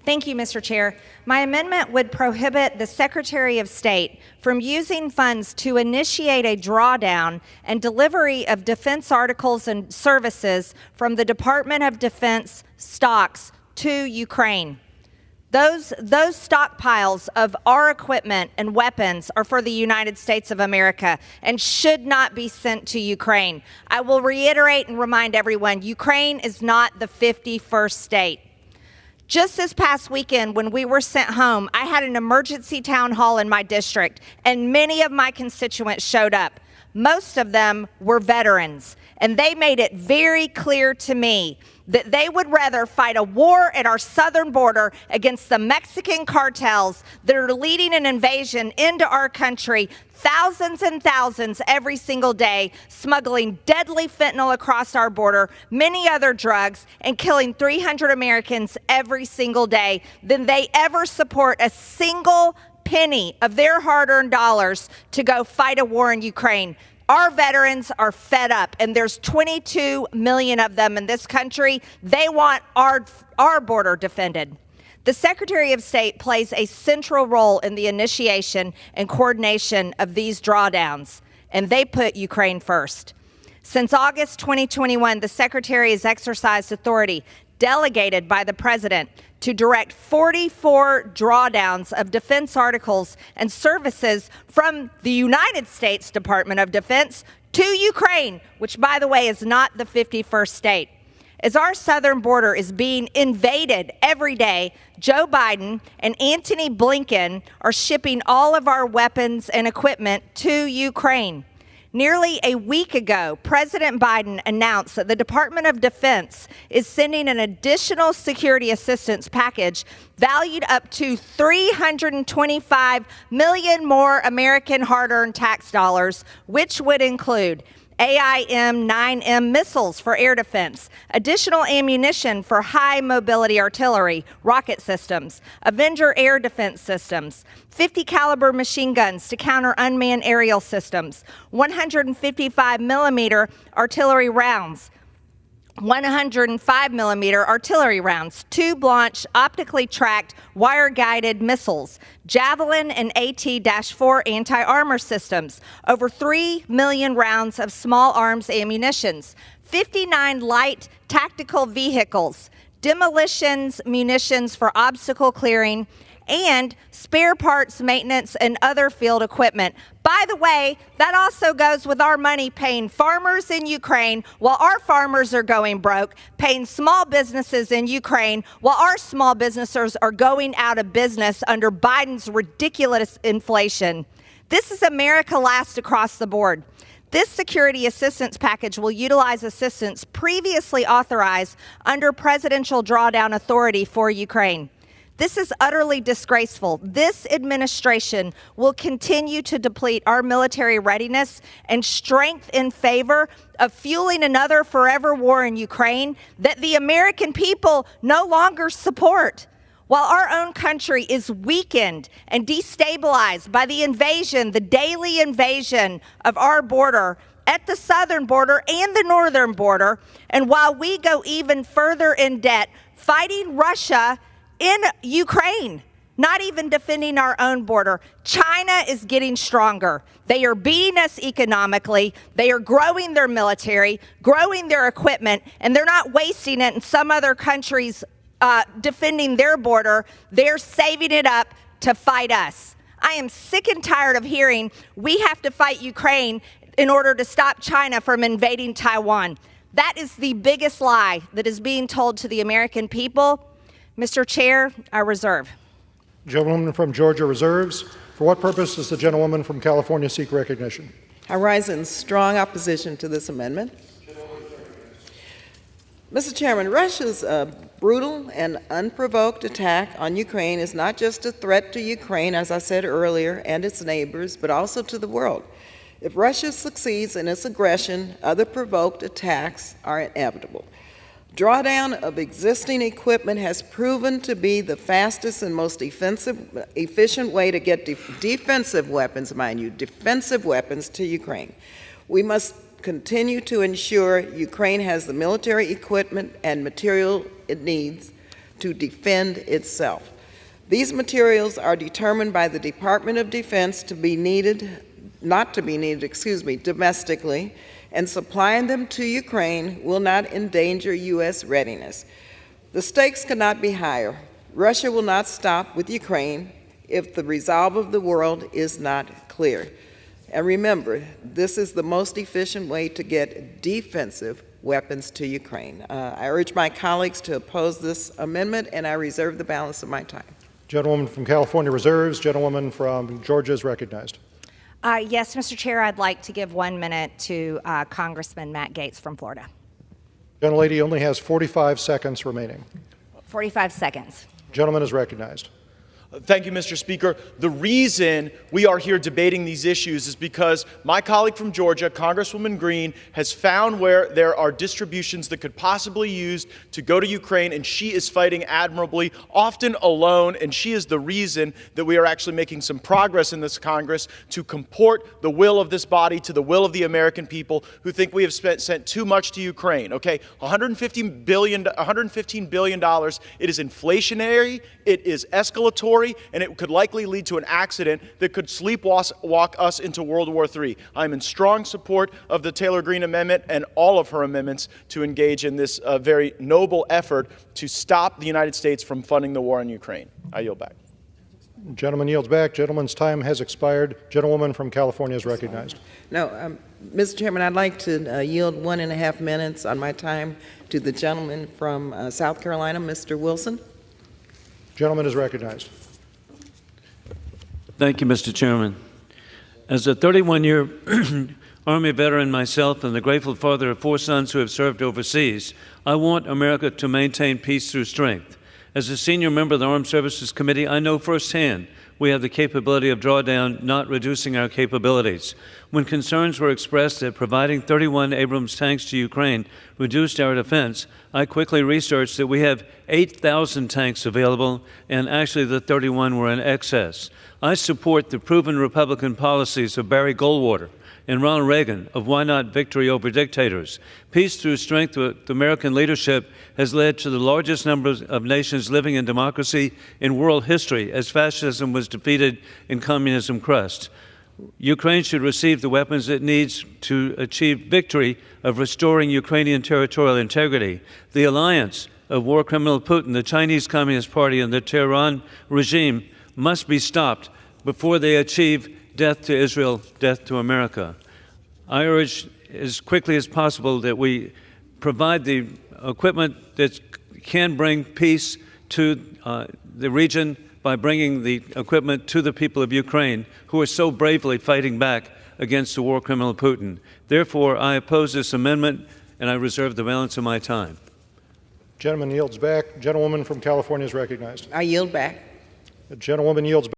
Thank you, Mr. Chair. My amendment would prohibit the Secretary of State from using funds to initiate a drawdown and delivery of defense articles and services from the Department of Defense stocks to Ukraine. Those stockpiles of our equipment and weapons are for the United States of America and should not be sent to Ukraine. I will reiterate and remind everyone, Ukraine is not the 51st state. Just this past weekend, when we were sent home, I had an emergency town hall in my district, and many of my constituents showed up. Most of them were veterans, and they made it very clear to me that they would rather fight a war at our southern border against the Mexican cartels that are leading an invasion into our country, thousands and thousands every single day, smuggling deadly fentanyl across our border, many other drugs, and killing 300 Americans every single day, than they ever support a single penny of their hard-earned dollars to go fight a war in Ukraine. Our veterans are fed up, and there's 22 million of them in this country. They want our border defended. The Secretary of State plays a central role in the initiation and coordination of these drawdowns, and they put Ukraine first. Since August 2021, the Secretary has exercised authority delegated by the President to direct 44 drawdowns of defense articles and services from the United States Department of Defense to Ukraine, which, by the way, is not the 51st state. As our southern border is being invaded every day, Joe Biden and Antony Blinken are shipping all of our weapons and equipment to Ukraine. Nearly a week ago, President Biden announced that the Department of Defense is sending an additional security assistance package valued up to $325 million more American hard-earned tax dollars, which would include AIM-9M missiles for air defense, additional ammunition for high-mobility artillery, rocket systems, Avenger air defense systems, 50 caliber machine guns to counter unmanned aerial systems, 155 millimeter artillery rounds, 105 millimeter artillery rounds, 2 Blanche optically tracked wire-guided missiles, Javelin and AT-4 anti-armor systems, over 3 million rounds of small arms ammunitions, 59 light tactical vehicles, demolitions, munitions for obstacle clearing, and spare parts, maintenance, and other field equipment. By the way, that also goes with our money paying farmers in Ukraine while our farmers are going broke, paying small businesses in Ukraine while our small businesses are going out of business under Biden's ridiculous inflation. This is America Last across the board. This security assistance package will utilize assistance previously authorized under presidential drawdown authority for Ukraine. This is utterly disgraceful. This administration will continue to deplete our military readiness and strength in favor of fueling another forever war in Ukraine that the American people no longer support. While our own country is weakened and destabilized by the invasion, the daily invasion of our border at the southern border and the northern border, and while we go even further in debt fighting Russia in Ukraine, not even defending our own border, China is getting stronger. They are beating us economically. They are growing their military, growing their equipment, and they're not wasting it in some other countries defending their border. They're saving it up to fight us. I am sick and tired of hearing we have to fight Ukraine in order to stop China from invading Taiwan. That is the biggest lie that is being told to the American people. Mr. Chair, I reserve. Gentlewoman from Georgia reserves. For what purpose does the gentlewoman from California seek recognition? I rise in strong opposition to this amendment. Mr. Chairman, Russia's brutal and unprovoked attack on Ukraine is not just a threat to Ukraine, as I said earlier, and its neighbors, but also to the world. If Russia succeeds in its aggression, other provoked attacks are inevitable. Drawdown of existing equipment has proven to be the fastest and most efficient way to get defensive weapons, mind you, defensive weapons to Ukraine. We must continue to ensure Ukraine has the military equipment and material it needs to defend itself. These materials are determined by the Department of Defense to be not to be needed, domestically, and supplying them to Ukraine will not endanger U.S. readiness. The stakes cannot be higher. Russia will not stop with Ukraine if the resolve of the world is not clear. And remember, this is the most efficient way to get defensive weapons to Ukraine. I urge my colleagues to oppose this amendment, and I reserve the balance of my time. Gentlewoman from California reserves. Gentlewoman from Georgia is recognized. Yes, Mr. Chair, I'd like to give 1 minute to Congressman Matt Gaetz from Florida. Gentlelady only has 45 seconds remaining. 45 seconds. Gentleman is recognized. Thank you, Mr. Speaker. The reason we are here debating these issues is because my colleague from Georgia, Congresswoman Greene, has found where there are distributions that could possibly be used to go to Ukraine, and she is fighting admirably, often alone, and she is the reason that we are actually making some progress in this Congress to comport the will of this body to the will of the American people who think we have sent too much to Ukraine. Okay, $115 billion. It is inflationary, it is escalatory, and it could likely lead to an accident that could sleepwalk us into World War III. I'm in strong support of the Taylor Greene amendment and all of her amendments to engage in this very noble effort to stop the United States from funding the war in Ukraine. I yield back. Gentleman yields back. Gentleman's time has expired. Gentlewoman from California is recognized. No, Mr. Chairman, I'd like to yield 1.5 minutes on my time to the gentleman from South Carolina, Mr. Wilson. Gentleman is recognized. Thank you, Mr. Chairman. As a 31-year Army veteran myself and the grateful father of 4 sons who have served overseas, I want America to maintain peace through strength. As a senior member of the Armed Services Committee, I know firsthand we have the capability of drawdown, not reducing our capabilities. When concerns were expressed that providing 31 Abrams tanks to Ukraine reduced our defense, I quickly researched that we have 8,000 tanks available, and actually the 31 were in excess. I support the proven Republican policies of Barry Goldwater and Ronald Reagan of why not victory over dictators. Peace through strength with American leadership has led to the largest number of nations living in democracy in world history as fascism was defeated and communism crushed. Ukraine should receive the weapons it needs to achieve victory of restoring Ukrainian territorial integrity. The alliance of war criminal Putin, the Chinese Communist Party, and the Tehran regime must be stopped before they achieve death to Israel, death to America. I urge as quickly as possible that we provide the equipment that can bring peace to the region by bringing the equipment to the people of Ukraine who are so bravely fighting back against the war criminal Putin. Therefore, I oppose this amendment, and I reserve the balance of my time. Gentleman yields back. Gentlewoman from California is recognized. I yield back. The gentlewoman yields back.